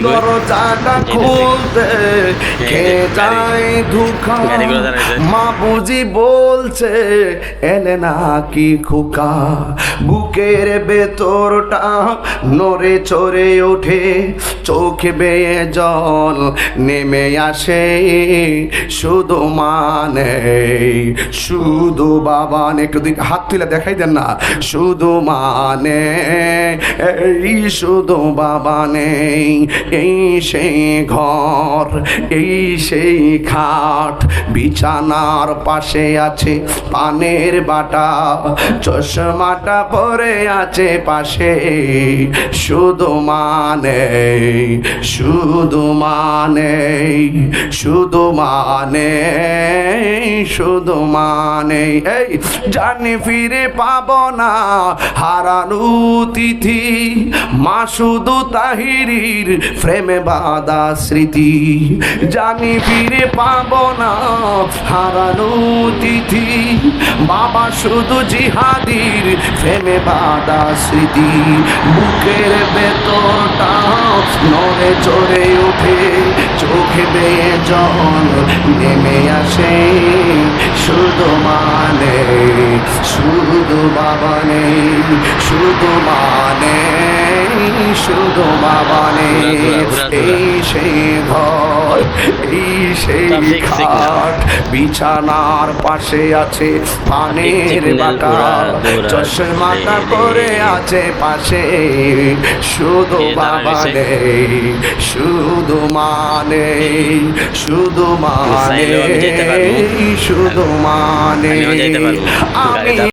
দরজাটা খুলতে খেয়ে যায় ধোঁকা। মা বুঝি বলছে এলে নাকি খোকা। বুকের ভেতরটা নড়ে চড়ে ওঠে, চোখে বেয়ে জল নেমে আসে। শুধু মানে শুধু বাবা নে, একটু হাত তুলে দেখাই দেন না। শুধু মানে এই শুধু বাবা নেই, এই সেই ঘর, এই সেই খাট, বিছানার পাশে আছে পানের বাটা, চশমাটা পরে আছে পাশে। শুধু মানে শুধু মানে শুধু মানে শুধু মানে এই জানি ফিরে পাবো না হারানো তিথি। মা শুধু তাহিরির প্রেমে বাঁধা স্মৃতি। জানি ফিরে পাবো না হারানো তিথি। বাবা শুধু জিহাদির প্রেমে বাঁধা স্মৃতি। বুকের ভেতরটা নড়ে চড়ে ওঠে, চোখে বেয়ে জল নেমে আসে। শুধু মানে শুধু বাবা নেই, শুধু মানে শুধু বাবা নেই। এই সেই ঘর, এই সেই খাট, বিছানার পাশে আছে পানের বাটা, চশমাটা করে আছে পাশে। শুধু বাবা নেই, শুধু মানে শুধু মানে শুধু মানে আমি